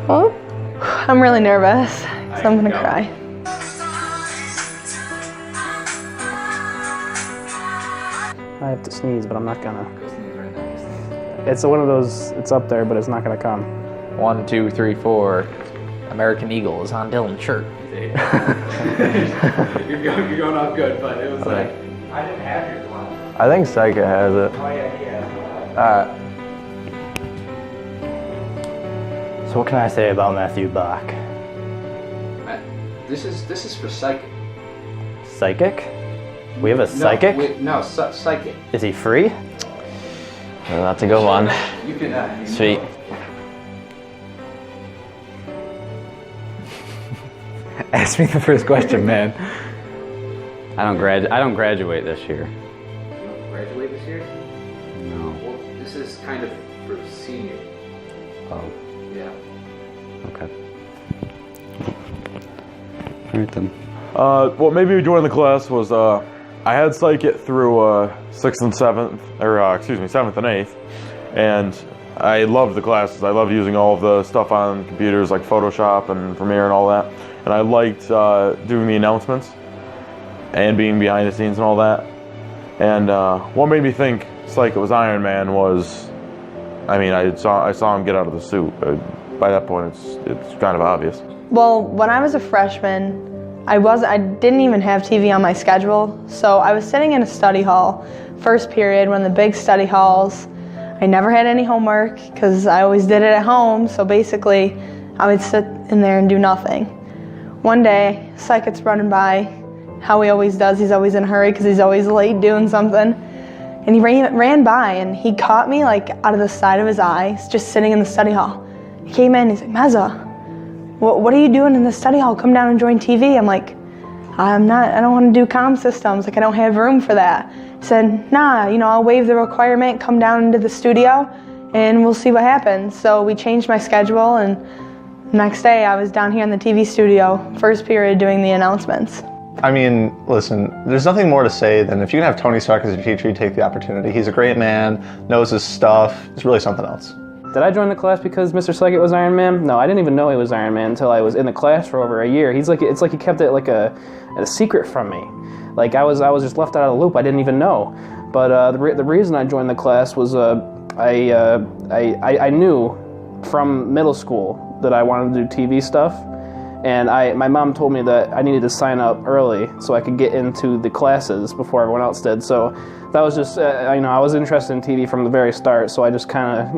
Oh, I'm really nervous, so I'm gonna cry. I have to sneeze, but I'm not gonna. It's one of those, it's up there, but it's not gonna come. 1, 2, 3, 4. American Eagle is on Dylan's shirt. You're going off good, but it was like, I didn't have your one. I think Sykut has it. Oh yeah, yeah. Alright. So what can I say about Matthew Bach? This is for Sykut. Psychic? We have a psychic? No, Sykut. Is he free? Well, that's a good one. You can. Sweet. Ask me the first question, man. I don't graduate this year. You don't graduate this year? No. Well, this is kind of for senior. Oh, Yeah. okay. Alright then. What made me join the class was I had Sykut through 6th and 7th, or 7th and 8th, and I loved the classes. I loved using all of the stuff on computers like Photoshop and Premiere and all that, and I liked doing the announcements and being behind the scenes and all that. And what made me think Sykut was Iron Man was, I mean, I saw him get out of the suit. By that point, it's kind of obvious. Well, when I was a freshman, I didn't even have TV on my schedule, so I was sitting in a study hall, first period, one of the big study halls. I never had any homework because I always did it at home, so basically I would sit in there and do nothing. One day, Sykut's running by, how he always does. He's always in a hurry because he's always late doing something. And he ran by and he caught me like out of the side of his eye, just sitting in the study hall. He came in, he's like, Meza, what are you doing in the study hall? Come down and join TV. I'm like, I don't want to do comm systems. Like, I don't have room for that. He said, nah, I'll waive the requirement, come down into the studio, and we'll see what happens. So we changed my schedule, and the next day I was down here in the TV studio, first period, doing the announcements. I mean, listen, there's nothing more to say than if you can have Tony Stark as your teacher, you take the opportunity. He's a great man, knows his stuff. It's really something else. Did I join the class because Mr. Sykut was Iron Man? No, I didn't even know he was Iron Man until I was in the class for over a year. It's like he kept it like a secret from me. Like I was just left out of the loop. I didn't even know. But the reason I joined the class was I knew from middle school that I wanted to do TV stuff, and my mom told me that I needed to sign up early so I could get into the classes before everyone else did. So that was just, I was interested in TV from the very start, so I just kind of,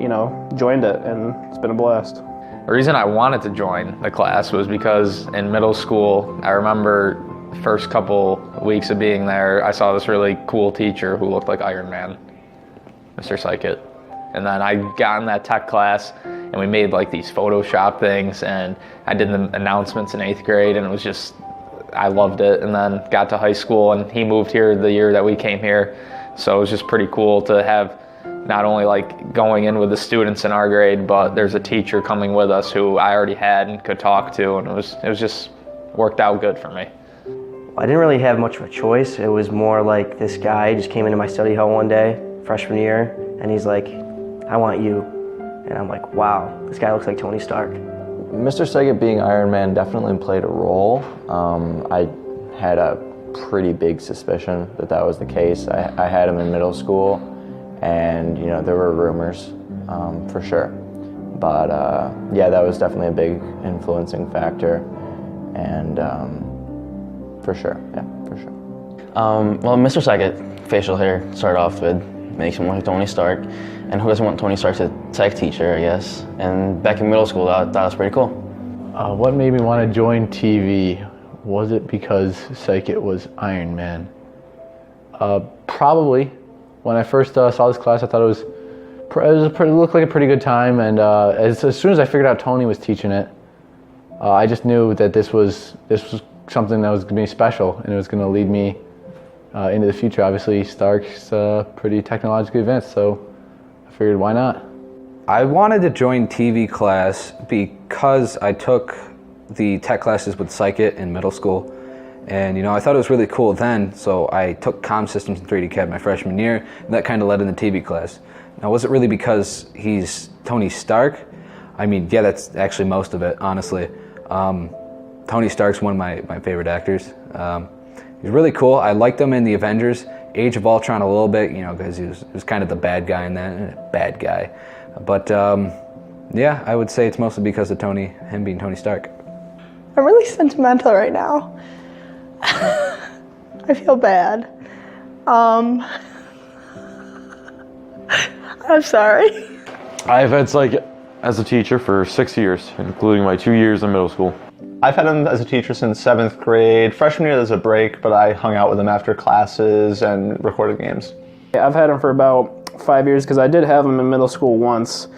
joined it, and it's been a blast. The reason I wanted to join the class was because in middle school, I remember the first couple weeks of being there, I saw this really cool teacher who looked like Iron Man, Mr. Sykut. And then I got in that tech class, and we made like these Photoshop things, and I did the announcements in 8th grade, and it was just, I loved it. And then got to high school, and he moved here the year that we came here. So it was just pretty cool to have not only like going in with the students in our grade, but there's a teacher coming with us who I already had and could talk to, and it was just worked out good for me. I didn't really have much of a choice. It was more like this guy just came into my study hall one day, freshman year, and he's like, I want you. And I'm like, wow, this guy looks like Tony Stark. Mr. Sykut being Iron Man definitely played a role. I had a pretty big suspicion that was the case. I had him in middle school, and there were rumors, for sure. But yeah, that was definitely a big influencing factor, and for sure, yeah, for sure. Well, Mr. Sykut, facial hair, start off with, makes him look like Tony Stark. And who doesn't want Tony Stark's a tech teacher, I guess? And back in middle school, that was pretty cool. What made me want to join TV? Was it because Sykut was Iron Man? Probably. When I first saw this class, I thought it looked like a pretty good time. And as soon as I figured out Tony was teaching it, I just knew that this was something that was going to be special, and it was going to lead me into the future. Obviously, Stark's pretty technologically advanced, so I figured, why not? I wanted to join TV class because I took the tech classes with Sykut in middle school, and I thought it was really cool then, so I took comm systems and 3D CAD my freshman year, and that kind of led into TV class. Now, was it really because he's Tony Stark? I mean, yeah, that's actually most of it, honestly. Tony Stark's one of my favorite actors. He's really cool. I liked him in the Avengers, Age of Ultron a little bit, because he was kind of the bad guy in that. Bad guy. But yeah, I would say it's mostly because of him being Tony Stark. I'm really sentimental right now. I feel bad. I'm sorry. I've had Sykut as a teacher for 6 years, including my 2 years in middle school. I've had him as a teacher since 7th grade. Freshman year, there's a break, but I hung out with him after classes and recorded games. I've had him for about 5 years because I did have him in middle school once.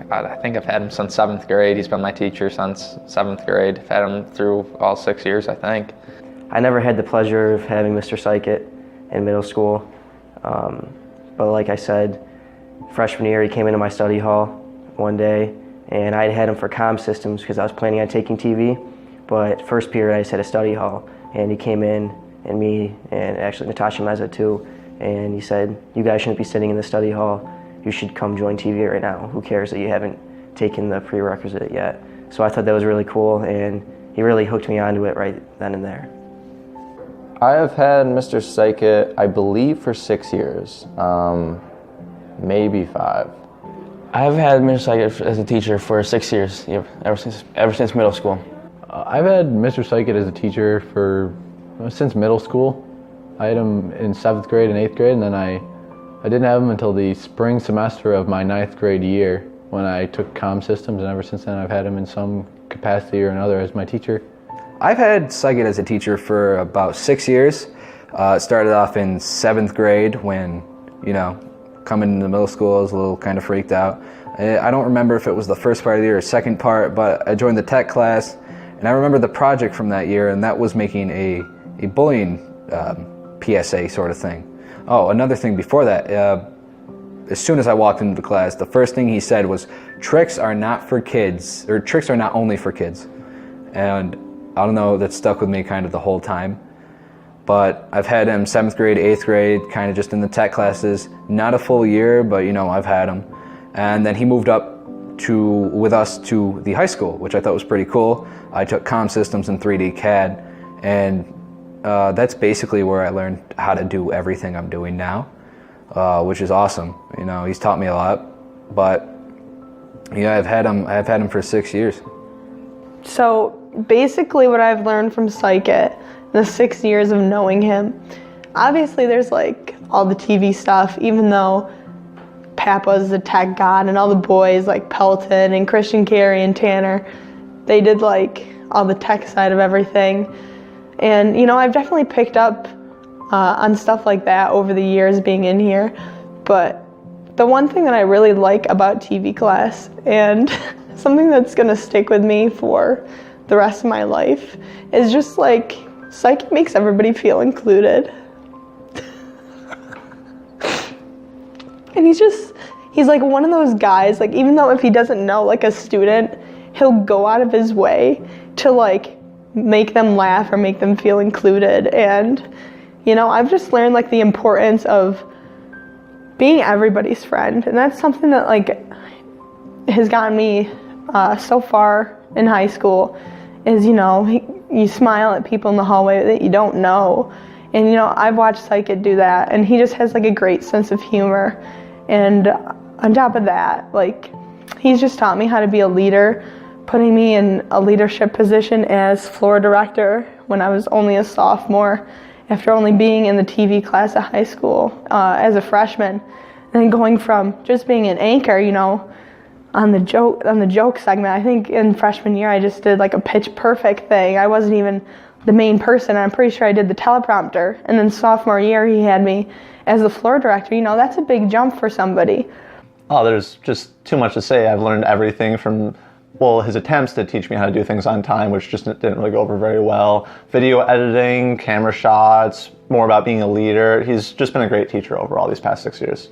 God, I think I've had him since 7th grade. He's been my teacher since 7th grade. I've had him through all 6 years, I think. I never had the pleasure of having Mr. Sykut in middle school. But like I said, freshman year, he came into my study hall one day, and I had him for comm systems because I was planning on taking TV. But first period, I just had a study hall, and he came in, and me, and actually Natasha Meza too, and he said, "You guys shouldn't be sitting in the study hall. You should come join TV right now. Who cares that you haven't taken the prerequisite yet?" So I thought that was really cool, and he really hooked me onto it right then and there. I have had Mr. Sykut, I believe, for 6 years, maybe 5. I've had Mr. Sykut as a teacher for 6 years, ever since middle school. I've had Mr. Sykut as a teacher since middle school. I had him in 7th grade and 8th grade, and then I didn't have him until the spring semester of my 9th grade year when I took comm systems, and ever since then I've had him in some capacity or another as my teacher. I've had Sykut as a teacher for about 6 years. It started off in 7th grade when, coming into middle school, I was a little kind of freaked out. I don't remember if it was the first part of the year or second part, but I joined the tech class, and I remember the project from that year, and that was making a bullying PSA sort of thing. Oh, another thing before that, as soon as I walked into the class, the first thing he said was, "Tricks are not for kids," or "Tricks are not only for kids." And I don't know, that stuck with me kind of the whole time. But I've had him 7th grade, 8th grade, kind of just in the tech classes. Not a full year, but I've had him. And then he moved up with us to the high school, which I thought was pretty cool. I took comm systems and 3D CAD, and that's basically where I learned how to do everything I'm doing now, which is awesome. He's taught me a lot. But yeah, I've had him for 6 years. So basically what I've learned from Sykut in the 6 years of knowing him, obviously there's all the TV stuff, even though Papa's the tech god and all the boys like Pelton and Christian Carey and Tanner, they did all the tech side of everything. And I've definitely picked up on stuff like that over the years being in here. But the one thing that I really like about TV class, and something that's gonna stick with me for the rest of my life, is just Sykut makes everybody feel included. And he's like one of those guys, even though if he doesn't know a student, he'll go out of his way to make them laugh or make them feel included. And I've just learned the importance of being everybody's friend, and that's something that has gotten me so far in high school. Is you smile at people in the hallway that you don't know, and I've watched Sykut do that, and he just has a great sense of humor. And on top of that, he's just taught me how to be a leader, putting me in a leadership position as floor director when I was only a sophomore, after only being in the TV class at high school as a freshman, and then going from just being an anchor, on the joke segment. I think in freshman year I just did a pitch perfect thing. I wasn't even the main person. I'm pretty sure I did the teleprompter. And then sophomore year he had me as the floor director. That's a big jump for somebody. Oh, there's just too much to say. I've learned everything from his attempts to teach me how to do things on time, which just didn't really go over very well. Video editing, camera shots, more about being a leader. He's just been a great teacher over all these past 6 years.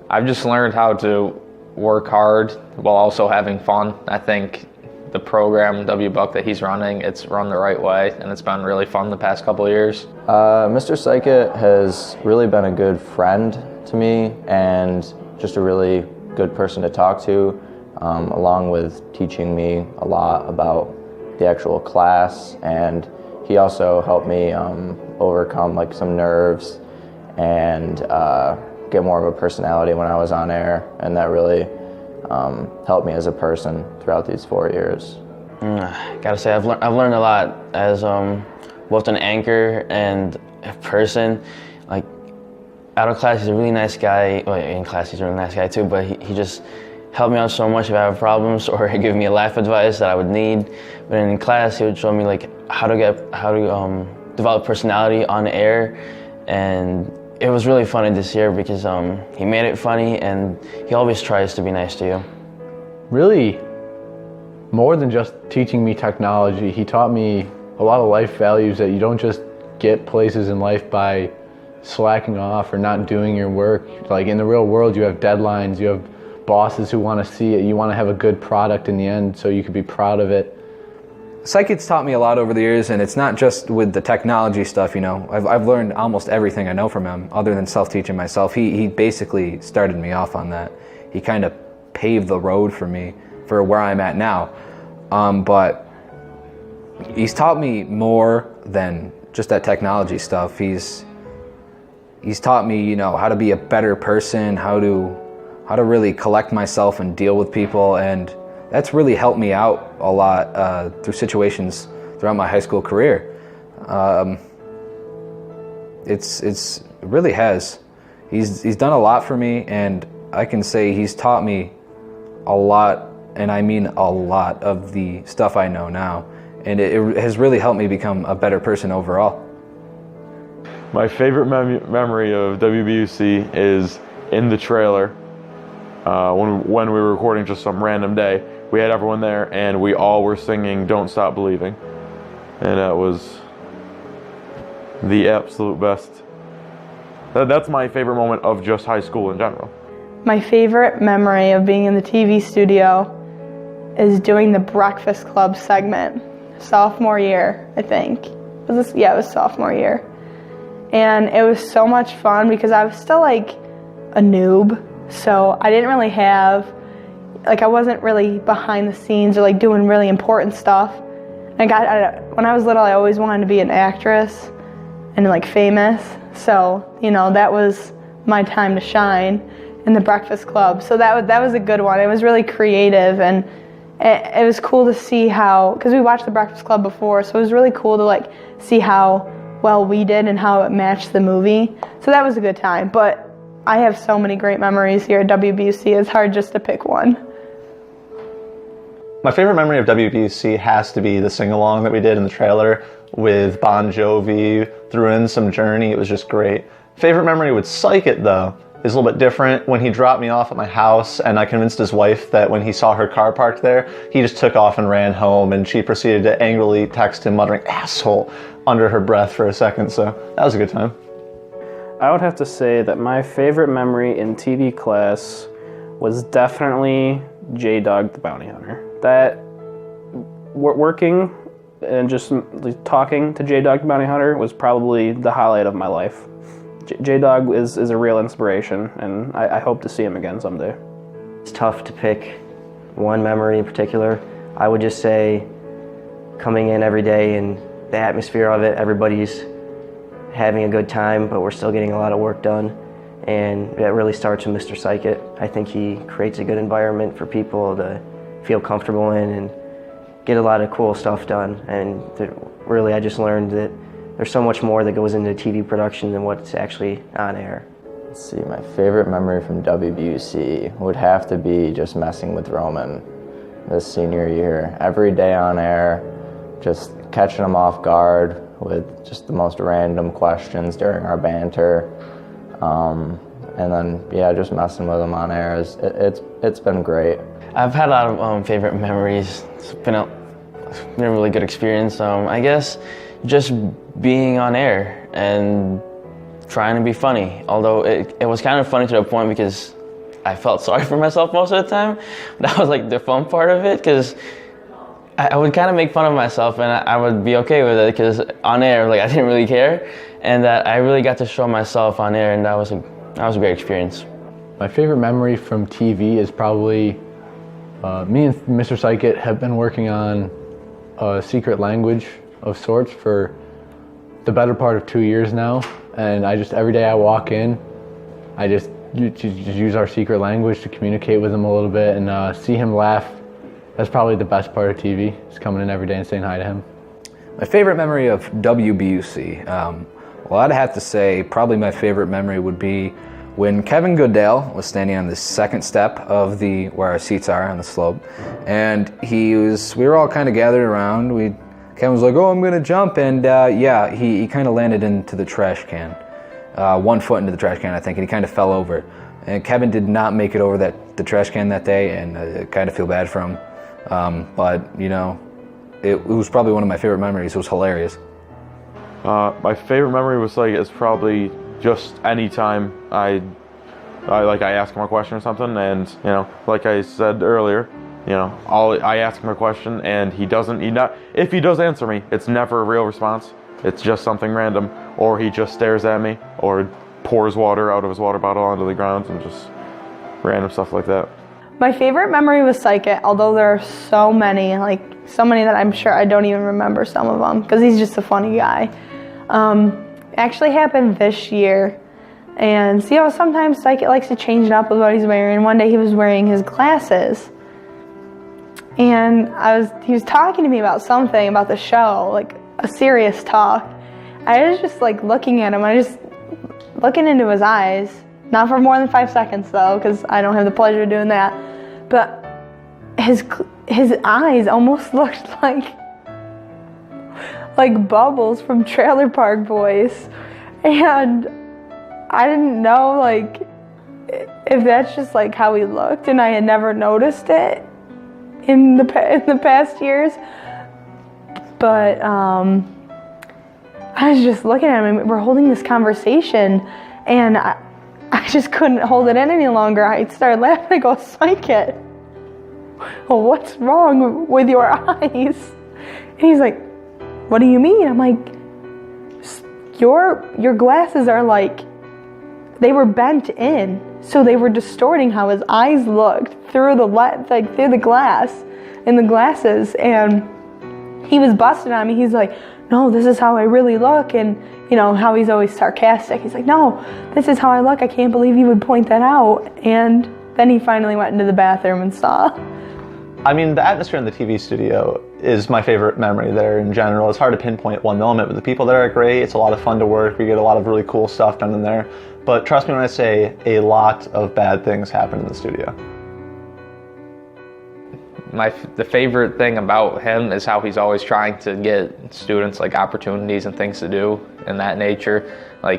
I've just learned how to work hard while also having fun. I think the program, WBuck, that he's running, it's run the right way, and it's been really fun the past couple of years. Mr. Sykut has really been a good friend to me and just a really good person to talk to. along with teaching me a lot about the actual class, and he also helped me overcome like some nerves and get more of a personality when I was on air, and that really helped me as a person throughout these 4 years. Gotta say, I've learned a lot as both an anchor and a person. Like, out of class, he's a really nice guy. Well, in class, he's a really nice guy too, but he just helped me out so much if I have problems, or he'd give me a life advice that I would need. But in class, he would show me like how to develop personality on air, and it was really funny this year because he made it funny, and he always tries to be nice to you. Really, more than just teaching me technology, he taught me a lot of life values that you don't just get places in life by slacking off or not doing your work. Like, in the real world, you have deadlines, you have bosses who want to see it, you want to have a good product in the end so you can be proud of it. Sykut's taught me a lot over the years, and it's not just with the technology stuff, you know. I've learned almost everything I know from him, other than self-teaching myself. He basically started me off on that. He kind of paved the road for me for where I'm at now. But he's taught me more than just that technology stuff. He's taught me, you know, how to be a better person, how to really collect myself and deal with people, and that's really helped me out a lot through situations throughout my high school career. It really has. He's done a lot for me, and I can say he's taught me a lot, and I mean a lot, of the stuff I know now, and it has really helped me become a better person overall. My favorite memory of WBUC is in the trailer when we were recording just some random day. We had everyone there, and we all were singing "Don't Stop Believing," and that was the absolute best. That's my favorite moment of just high school in general. My favorite memory of being in the TV studio is doing the Breakfast Club segment, sophomore year, I think. It was sophomore year. And it was so much fun because I was still like a noob, so I didn't really have, I wasn't really behind the scenes or like doing really important stuff. When I was little, I always wanted to be an actress and like famous, so that was my time to shine in the Breakfast Club. So that was a good one. It was really creative, and it was cool to see how, because we watched the Breakfast Club before, so it was really cool to see how well we did and how it matched the movie. So that was a good time. But I have so many great memories here at WBUC. It's hard just to pick one. My favorite memory of WBC has to be the sing-along that we did in the trailer with Bon Jovi, threw in some Journey. It was just great. Favorite memory with Sykut, though, is a little bit different. When he dropped me off at my house and I convinced his wife that when he saw her car parked there, he just took off and ran home, and she proceeded to angrily text him muttering "asshole" under her breath for a second. So that was a good time. I would have to say that my favorite memory in TV class was definitely J-Dog the Bounty Hunter. That working and just talking to J-Dog the Bounty Hunter was probably the highlight of my life. J-Dog is a real inspiration, and I hope to see him again someday. It's tough to pick one memory in particular. I would just say coming in every day and the atmosphere of it, everybody's having a good time, but we're still getting a lot of work done. And that really starts with Mr. Sykut. I think he creates a good environment for people to feel comfortable in and get a lot of cool stuff done. And really, I just learned that there's so much more that goes into TV production than what's actually on air. Let's see, my favorite memory from WBUC would have to be just messing with Roman this senior year. Every day on air, just catching him off guard with just the most random questions during our banter. And then, just messing with him on air, it's been great. I've had a lot of favorite memories. It's been a really good experience. I guess just being on air and trying to be funny. Although it was kind of funny to the point because I felt sorry for myself most of the time. That was the fun part of it, because I would kind of make fun of myself, and I would be okay with it because on air, I didn't really care, and that I really got to show myself on air, and that was a great experience. My favorite memory from TV is probably Me and Mr. Sykut have been working on a secret language of sorts for the better part of 2 years now, and every day I walk in, I just use our secret language to communicate with him a little bit and see him laugh. That's probably the best part of TV, is coming in every day and saying hi to him. My favorite memory of WBUC. Well, I'd have to say probably my favorite memory would be when Kevin Goodale was standing on the second step of where our seats are on the slope, and we were all kind of gathered around. Kevin was like, "Oh, I'm gonna jump," and he kind of landed into the trash can, 1 foot into the trash can, I think, and he kind of fell over. And Kevin did not make it over the trash can that day, and I kind of feel bad for him. But it was probably one of my favorite memories. It was hilarious. My favorite memory was is probably just any time I ask him a question or something, and like I said earlier, I ask him a question and if he does answer me, it's never a real response. It's just something random, or he just stares at me, or pours water out of his water bottle onto the ground, and just random stuff like that. My favorite memory was Sykut, although there are so many that I'm sure I don't even remember some of them, because he's just a funny guy. Actually happened this year, and see how sometimes Sykut likes to change it up with what he's wearing. One day he was wearing his glasses, and he was talking to me about something about the show, like a serious talk. I was just looking at him. I just looking into his eyes, not for more than 5 seconds though, because I don't have the pleasure of doing that. But his eyes almost looked like Bubbles from Trailer Park Boys, and I didn't know if that's just how he looked, and I had never noticed it in the past years. But I was just looking at him, and we're holding this conversation, and I just couldn't hold it in any longer. I started laughing. I go, "Sykut, well, what's wrong with your eyes?" And he's like, "What do you mean?" I'm like, your glasses are they were bent in, so they were distorting how his eyes looked through through the glass in the glasses." And he was busting on me. He's like, "No, this is how I really look," and how he's always sarcastic. He's like, "No, this is how I look. I can't believe you would point that out." And then he finally went into the bathroom and saw. I mean, the atmosphere in the TV studio is my favorite memory there in general. It's hard to pinpoint one moment, but the people there are great. It's a lot of fun to work. We get a lot of really cool stuff done in there. But trust me when I say a lot of bad things happen in the studio. The favorite thing about him is how he's always trying to get students opportunities and things to do in that nature.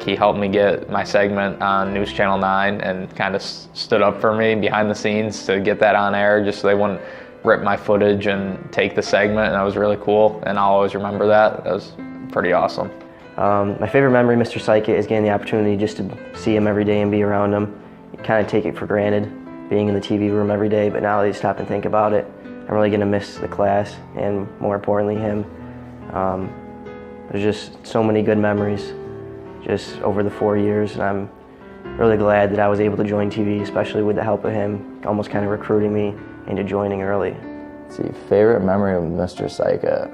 He helped me get my segment on News Channel 9 and kind of stood up for me behind the scenes to get that on air, just so they wouldn't rip my footage and take the segment, and that was really cool, and I'll always remember that. That was pretty awesome. My favorite memory, Mr. Sykut, is getting the opportunity just to see him every day and be around him. You kind of take it for granted, being in the TV room every day, but now that you stop and think about it, I'm really going to miss the class, and more importantly, him. There's just so many good memories just over the 4 years, and I'm really glad that I was able to join TV, especially with the help of him, almost kind of recruiting me into joining early. Let's see, favorite memory of Mr. Sykut.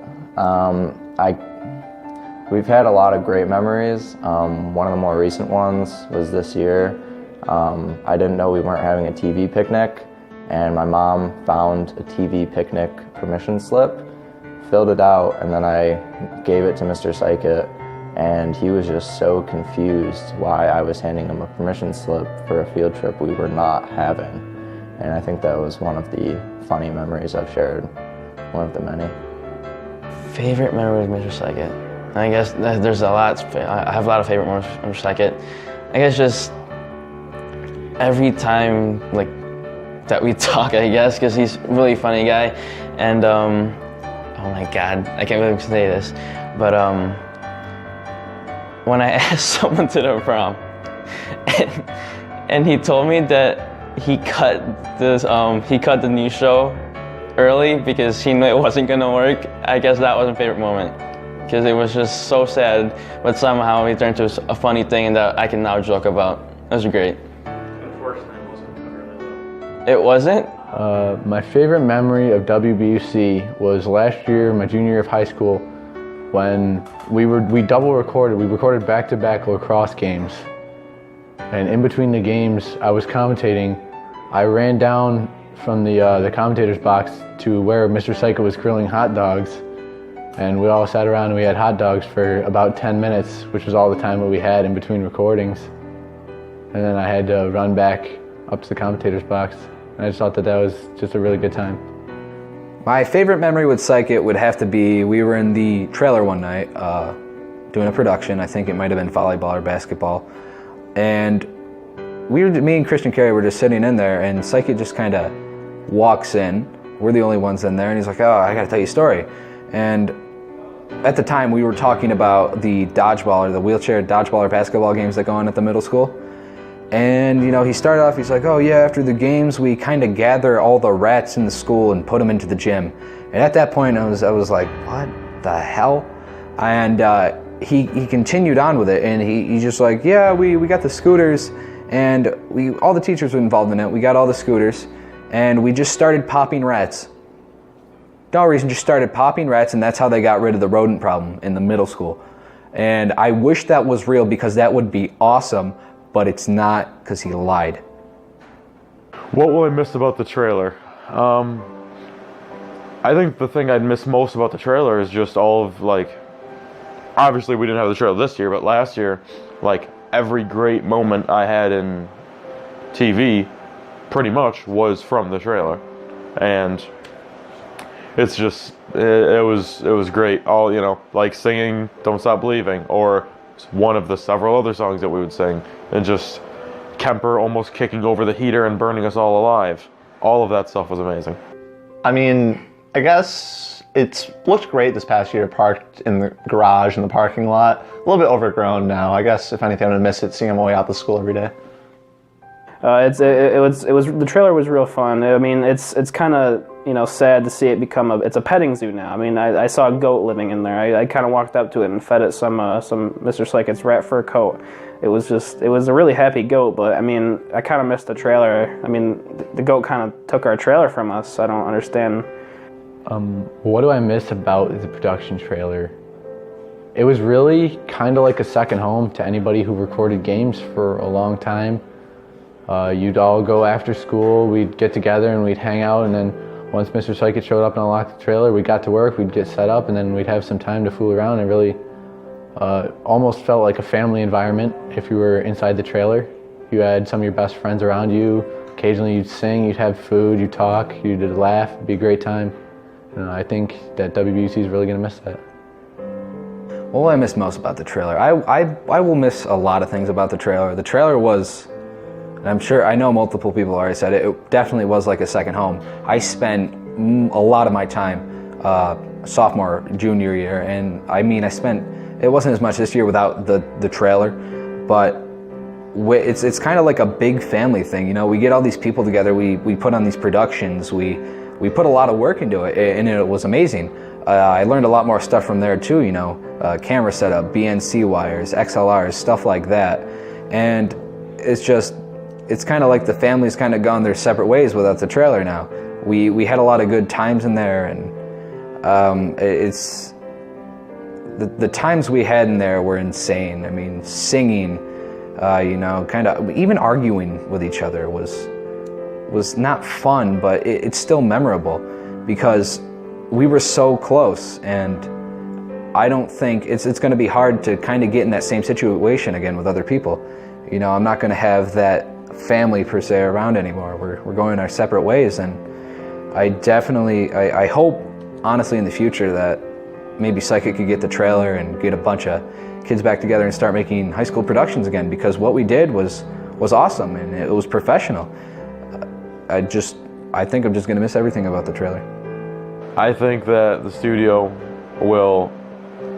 We've had a lot of great memories. One of the more recent ones was this year. I didn't know we weren't having a TV picnic, and my mom found a TV picnic permission slip, filled it out, and then I gave it to Mr. Sykut, and he was just so confused why I was handing him a permission slip for a field trip we were not having. And I think that was one of the funny memories I've shared, one of the many. Favorite memory of Mr. Sykut? I guess there's a lot. I have a lot of favorite memories from Mr. Sykut. I guess just every time that we talk, I guess, because he's a really funny guy. And oh my God, I can't really say this, but when I asked someone to the prom, and he told me that he cut the new show early because he knew it wasn't gonna work, I guess that was my favorite moment, because it was just so sad, but somehow it turned into a funny thing that I can now joke about. It was great. Unfortunately, it wasn't cut early though. It wasn't? My favorite memory of WBUC was last year, my junior year of high school, when we double recorded. We recorded back-to-back lacrosse games. And in between the games, I was commentating. I ran down from the commentator's box to where Mr. Sykut was grilling hot dogs. And we all sat around and we had hot dogs for about 10 minutes, which was all the time that we had in between recordings. And then I had to run back up to the commentator's box. And I just thought that was just a really good time. My favorite memory with Sykut would have to be, we were in the trailer one night doing a production. I think it might have been volleyball or basketball. And me and Christian Carey were just sitting in there, and Sykut just kind of walks in. We're the only ones in there, and he's like, "Oh, I got to tell you a story." And at the time, we were talking about the dodgeball or the wheelchair dodgeball or basketball games that go on at the middle school. And, you know, he started off, he's like, "Oh yeah, after the games, we kind of gather all the rats in the school and put them into the gym." And at that point, I was like, what the hell? And he continued on with it, and he's just like, "Yeah, we got the scooters, and all the teachers were involved in it. We got all the scooters, and we just started popping rats. No reason, just started popping rats, and that's how they got rid of the rodent problem in the middle school." And I wish that was real, because that would be awesome, but it's not, because he lied. What will I miss about the trailer? I think the thing I'd miss most about the trailer is just all of, like, obviously we didn't have the trailer this year, but last year, like, every great moment I had in TV pretty much was from the trailer. And it's just, it was great. All, you know, like singing Don't Stop Believing, or one of the several other songs that we would sing, and just Kemper almost kicking over the heater and burning us all alive. All of that stuff was amazing. I mean, I guess it's looked great this past year, parked in the garage in the parking lot. A little bit overgrown now. I guess if anything, I'm gonna miss it, seeing him away out to school every day. The trailer was real fun. I mean, it's kind of, you know, sad to see it become it's a petting zoo now. I mean, I saw a goat living in there. I kind of walked up to it and fed it some Mr. Sykut's rat fur coat. It was a really happy goat, but I mean, I kind of missed the trailer. I mean, the goat kind of took our trailer from us. I don't understand. What do I miss about the production trailer? It was really kind of like a second home to anybody who recorded games for a long time. You'd all go after school, we'd get together and we'd hang out, and then once Mr. Sykut showed up and unlocked the trailer, we got to work, we'd get set up, and then we'd have some time to fool around. It really almost felt like a family environment if you were inside the trailer. You had some of your best friends around you. Occasionally you'd sing, you'd have food, you'd talk, you'd laugh. It'd be a great time. And I think that WBUC is really going to miss that. What I miss most about the trailer? I will miss a lot of things about the trailer. The trailer was, and I'm sure, I know multiple people already said it, it definitely was like a second home. I spent a lot of my time sophomore, junior year, and I mean, it wasn't as much this year without the trailer, but it's kind of like a big family thing, you know. We get all these people together, we put on these productions, we put a lot of work into it, and it was amazing. I learned a lot more stuff from there too, you know, camera setup, BNC wires, XLRs, stuff like that. And it's kind of like the family's kind of gone their separate ways without the trailer now. We had a lot of good times in there, and it's the times we had in there were insane. I mean, singing, you know, kind of even arguing with each other was not fun, but it's still memorable because we were so close, and I don't think it's going to be hard to kind of get in that same situation again with other people. You know, I'm not going to have that family per se around anymore. We're going our separate ways, and I hope honestly in the future that maybe Sykut could get the trailer and get a bunch of kids back together and start making high school productions again, because what we did was awesome and it was professional. I think I'm just going to miss everything about the trailer. I think that the studio will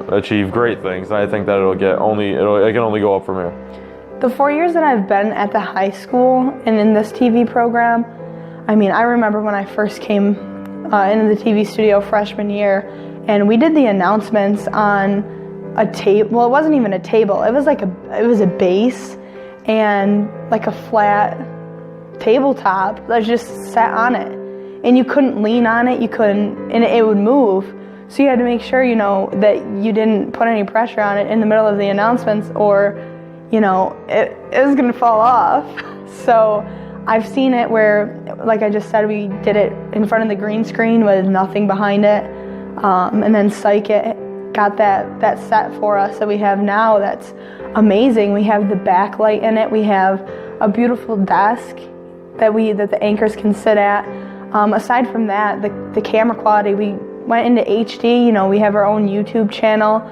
achieve great things. I think that it can only go up from here. The 4 years that I've been at the high school and in this TV program, I mean, I remember when I first came into the TV studio freshman year, and we did the announcements on a table. Well, it wasn't even a table. It was a base and like a flat tabletop that just sat on it. and you couldn't lean on it, and it would move. So you had to make sure, that you didn't put any pressure on it in the middle of the announcements, or, it was gonna fall off. So I've seen it where, like I just said, we did it in front of the green screen with nothing behind it, and then Sykut got that set for us that we have now. That's amazing. We have the backlight in it. We have a beautiful desk that the anchors can sit at. Aside from that, the camera quality, we went into HD. We have our own YouTube channel.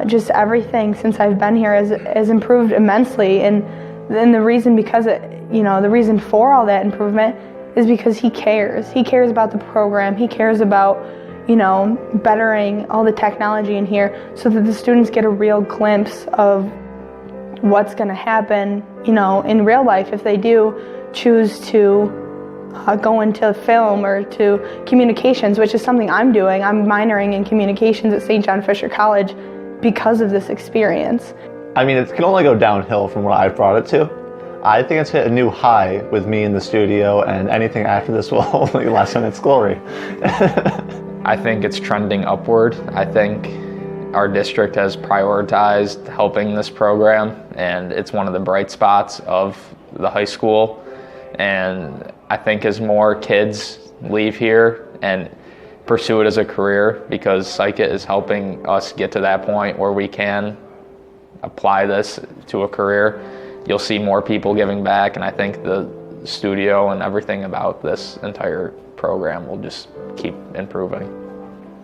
Just everything since I've been here has improved immensely, and then the reason the reason for all that improvement is because he cares. He cares about the program. He cares about bettering all the technology in here so that the students get a real glimpse of what's going to happen, in real life if they do choose to go into film or to communications, which is something I'm doing. I'm minoring in communications at St. John Fisher College because of this experience. I mean, it can only go downhill from what I've brought it to. I think it's hit a new high with me in the studio, and anything after this will only lessen its glory. I think it's trending upward. I think our district has prioritized helping this program, and it's one of the bright spots of the high school. And I think as more kids leave here and pursue it as a career, because Sykut is helping us get to that point where we can apply this to a career, you'll see more people giving back, and I think the studio and everything about this entire program will just keep improving.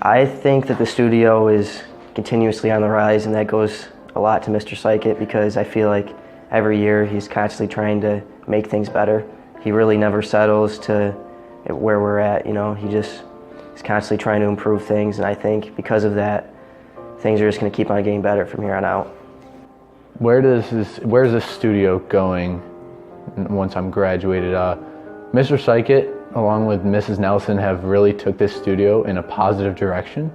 I think that the studio is continuously on the rise, and that goes a lot to Mr. Sykut, because I feel like every year he's constantly trying to make things better. He really never settles to where we're at, he's constantly trying to improve things, and I think because of that, things are just going to keep on getting better from here on out. Where's this studio going once I'm graduated? Mr. Sykut, along with Mrs. Nelson, have really took this studio in a positive direction.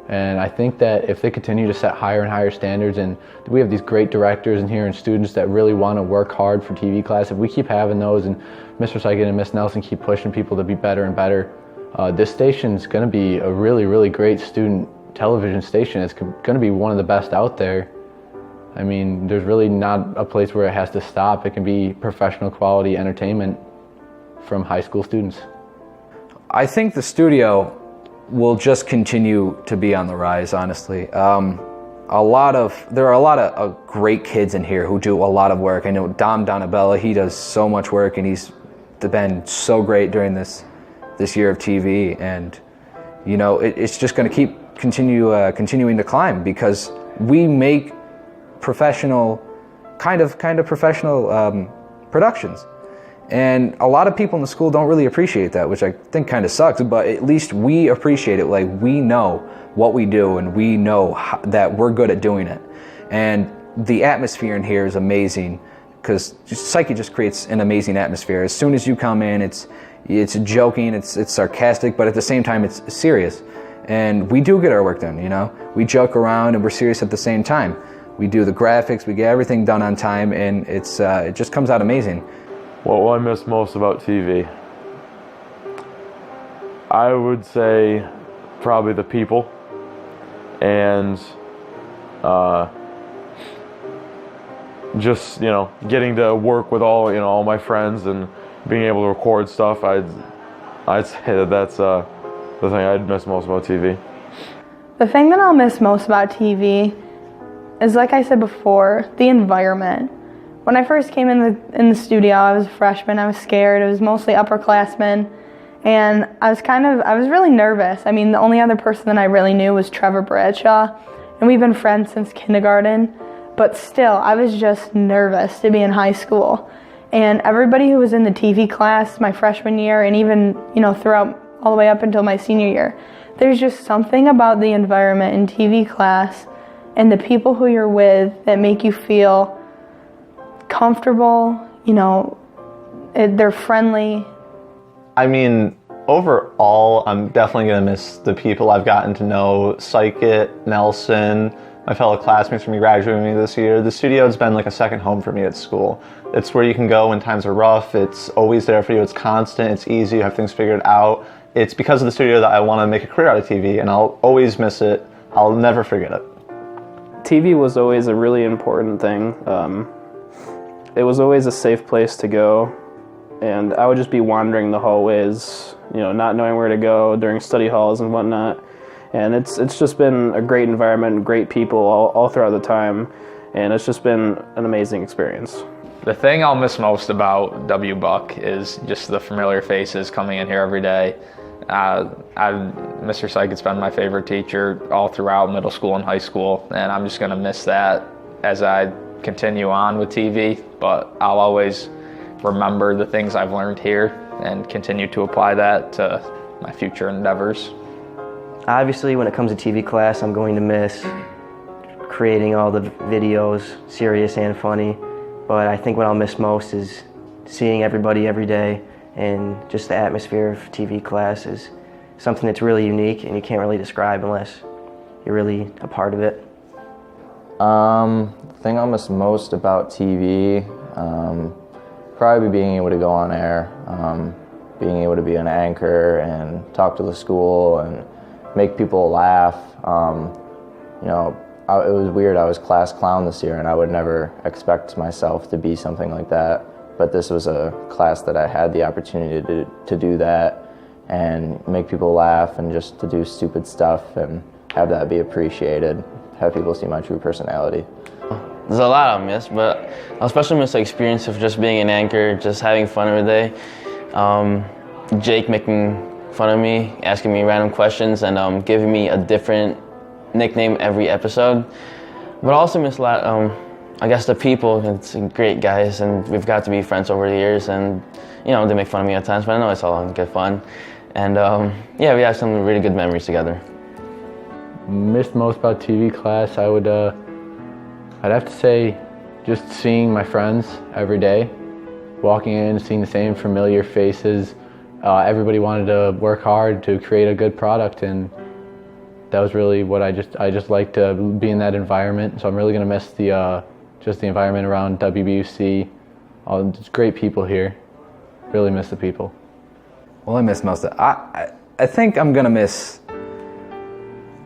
And I think that if they continue to set higher and higher standards, and we have these great directors in here and students that really want to work hard for TV class, if we keep having those and Mr. Sykut and Miss Nelson keep pushing people to be better and better, this station's going to be a really, really great student television station. It's going to be one of the best out there. I mean, there's really not a place where it has to stop. It can be professional quality entertainment from high school students. I think the studio will just continue to be on the rise, honestly. There are a lot of great kids in here who do a lot of work. I know Dom Donabella, he does so much work, and he's been so great during this year of TV, and it's just going to keep continuing to climb, because we make professional professional productions. And a lot of people in the school don't really appreciate that, which I think kind of sucks, but at least we appreciate it. Like, we know what we do, and we know that we're good at doing it. And the atmosphere in here is amazing, because Sykut just creates an amazing atmosphere. As soon as you come in, it's joking, it's sarcastic, but at the same time, it's serious. And we do get our work done, We joke around, and we're serious at the same time. We do the graphics, we get everything done on time, and it just comes out amazing. What will I miss most about TV? I would say probably the people, and just getting to work with all my friends and being able to record stuff. I'd say that's the thing I'd miss most about TV. The thing that I'll miss most about TV is, like I said before, the environment. When I first came in the studio, I was a freshman. I was scared. It was mostly upperclassmen, and I was really nervous. I mean, the only other person that I really knew was Trevor Bradshaw, and we've been friends since kindergarten. But still, I was just nervous to be in high school. And everybody who was in the TV class my freshman year, and even throughout all the way up until my senior year, there's just something about the environment in TV class and the people who you're with that make you feel comfortable, they're friendly. I mean, overall, I'm definitely going to miss the people I've gotten to know. Sykut, Nelson, my fellow classmates from graduating this year. The studio has been like a second home for me at school. It's where you can go when times are rough. It's always there for you. It's constant. It's easy. You have things figured out. It's because of the studio that I want to make a career out of TV, and I'll always miss it. I'll never forget it. TV was always a really important thing. It was always a safe place to go, and I would just be wandering the hallways, not knowing where to go during study halls and whatnot. And it's just been a great environment, great people all throughout the time, and it's just been an amazing experience. The thing I'll miss most about W Buck is just the familiar faces coming in here every day. Mr. Sykut's been my favorite teacher all throughout middle school and high school, and I'm just going to miss that as I continue on with TV, but I'll always remember the things I've learned here and continue to apply that to my future endeavors. Obviously, when it comes to TV class, I'm going to miss creating all the videos, serious and funny, but I think what I'll miss most is seeing everybody every day, and just the atmosphere of TV class is something that's really unique and you can't really describe unless you're really a part of it. The thing I'll miss most about TV, probably being able to go on air, being able to be an anchor and talk to the school and make people laugh. It was weird. I was class clown this year, and I would never expect myself to be something like that. But this was a class that I had the opportunity to do that and make people laugh and just to do stupid stuff and have that be appreciated, have people see my true personality. There's a lot I miss, but I especially miss the experience of just being an anchor, just having fun every day. Jake making fun of me, asking me random questions, and giving me a different nickname every episode. But I also miss a lot, I guess, the people. It's great guys, and we've got to be friends over the years, and they make fun of me at times, but I know it's all in good fun. And we have some really good memories together. Missed most about TV class, I'd have to say just seeing my friends every day, walking in, seeing the same familiar faces. Everybody wanted to work hard to create a good product, and that was really what I just like to be in that environment. So I'm really gonna miss the environment around WBUC. It's great people here. Really miss the people. Well, I miss most of it. I think I'm gonna miss.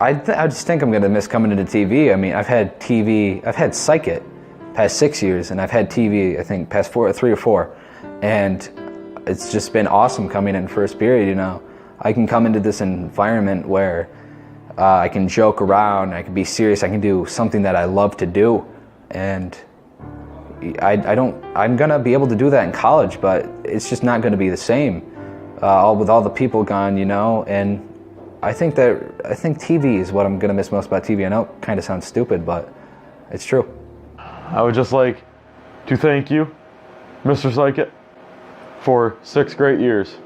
I just think I'm gonna miss coming into TV. I mean, I've had Sykut past 6 years, and I've had TV I think past 3 or 4, and it's just been awesome coming in first period. I can come into this environment where I can joke around, I can be serious, I can do something that I love to do, and I'm gonna be able to do that in college, but it's just not gonna be the same with all the people gone, and I think TV is what I'm gonna miss most about TV. I know it kind of sounds stupid, but it's true. I would just like to thank you, Mr. Sykut, for 6 great years.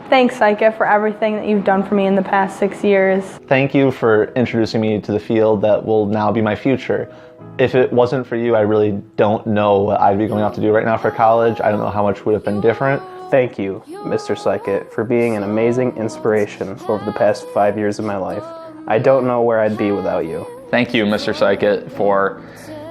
Thanks, Sykut, for everything that you've done for me in the past 6 years. Thank you for introducing me to the field that will now be my future. If it wasn't for you, I really don't know what I'd be going off to do right now for college. I don't know how much would have been different. Thank you, Mr. Sykut, for being an amazing inspiration over the past 5 years of my life. I don't know where I'd be without you. Thank you, Mr. Sykut, for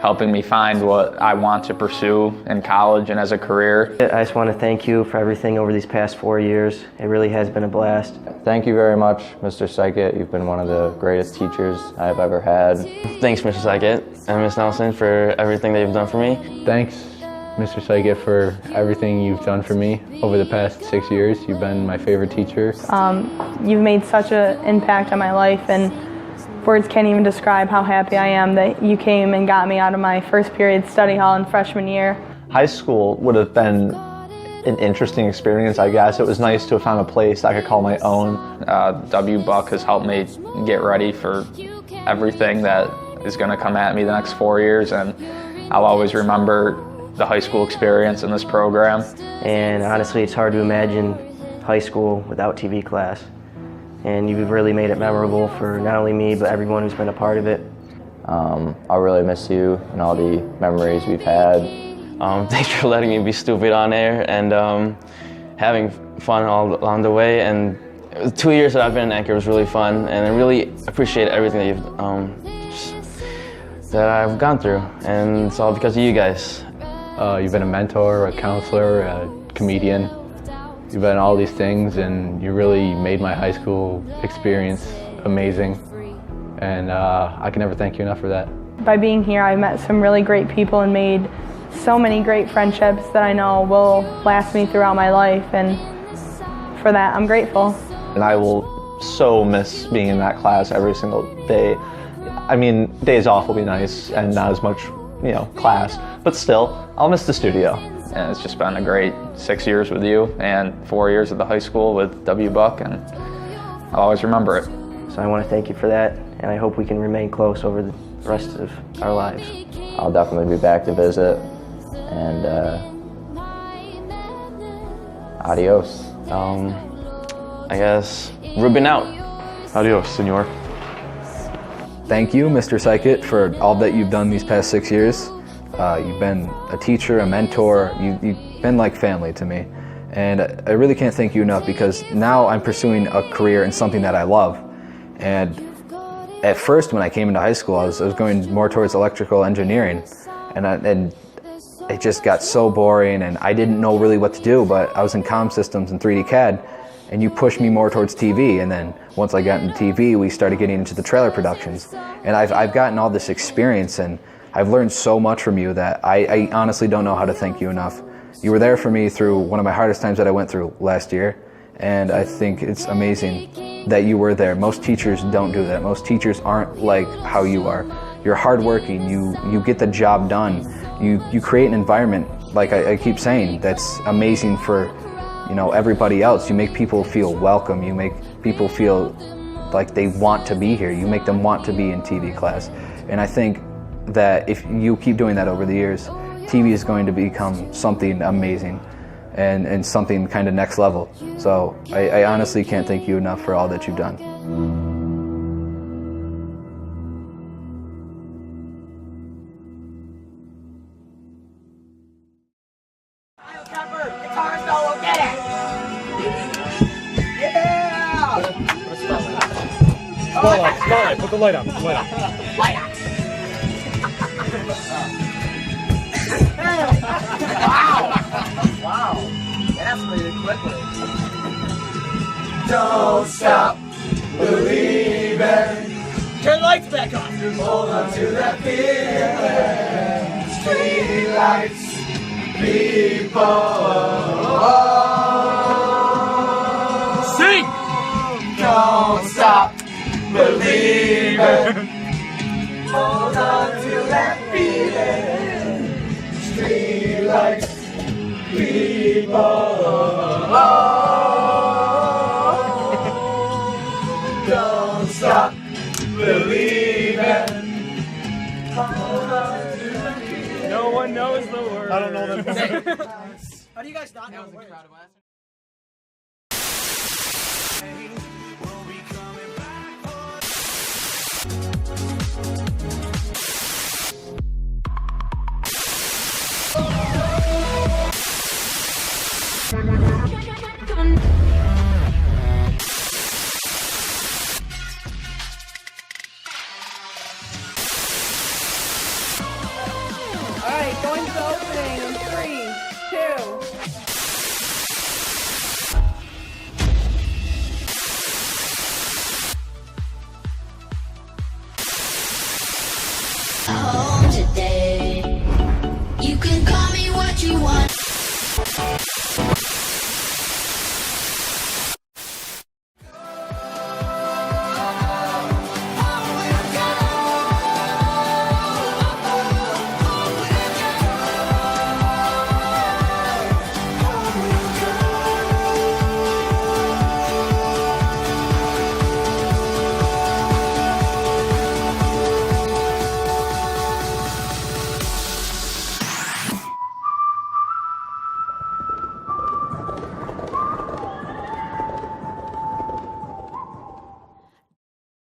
helping me find what I want to pursue in college and as a career. I just want to thank you for everything over these past 4 years. It really has been a blast. Thank you very much, Mr. Sykut. You've been one of the greatest teachers I've ever had. Thanks, Mr. Sykut and Ms. Nelson, for everything that you've done for me. Thanks, Mr. Sykut, for everything you've done for me over the past 6 years. You've been my favorite teacher. You've made such an impact on my life, and words can't even describe how happy I am that you came and got me out of my first period study hall in freshman year. High school would have been an interesting experience, I guess. It was nice to have found a place I could call my own. W Buck has helped me get ready for everything that is going to come at me the next 4 years, and I'll always remember the high school experience in this program. And honestly, it's hard to imagine high school without TV class. And you've really made it memorable for not only me, but everyone who's been a part of it. I'll really miss you and all the memories we've had. Thanks for letting me be stupid on air and having fun all along the way. And 2 years that I've been an anchor was really fun, and I really appreciate everything that you've that I've gone through, and it's all because of you guys. You've been a mentor, a counselor, a comedian. You've been all these things, and you really made my high school experience amazing. And I can never thank you enough for that. By being here, I met some really great people and made so many great friendships that I know will last me throughout my life, and for that, I'm grateful. And I will so miss being in that class every single day. I mean, days off will be nice and not as much, class, but still, I'll miss the studio. And it's just been a great 6 years with you and 4 years at the high school with W. Buck, and I'll always remember it. So I want to thank you for that, and I hope we can remain close over the rest of our lives. I'll definitely be back to visit, and adios. I guess Ruben out. Adios, senor. Thank you, Mr. Sykut, for all that you've done these past 6 years. You've been a teacher, a mentor. You've been like family to me. And I really can't thank you enough, because now I'm pursuing a career in something that I love. And at first, when I came into high school, I was going more towards electrical engineering. And it just got so boring, and I didn't know really what to do, but I was in comm systems and 3D CAD, and you pushed me more towards TV. And then once I got into TV, we started getting into the trailer productions. And I've gotten all this experience, and I've learned so much from you that I honestly don't know how to thank you enough. You were there for me through one of my hardest times that I went through last year, and I think it's amazing that you were there. Most teachers don't do that. Most teachers aren't like how you are. You're hardworking, you get the job done, you create an environment, like I keep saying, that's amazing for everybody else. You make people feel welcome, you make people feel like they want to be here, you make them want to be in TV class. And I think that if you keep doing that over the years, TV is going to become something amazing and something kind of next level. So I honestly can't thank you enough for all that you've done. Spotlight, put the light on, Light on. Wow, that escalated quickly. Don't stop believing. Turn the lights back on. Hold on to that feeling. Street lights, people. Sing! Don't stop believing. Hold on to that feeling. Street lights, people. Don't stop believing. No one knows the word. I don't know them. How do you guys not know the word? Alright, going to the opening in 3, 2.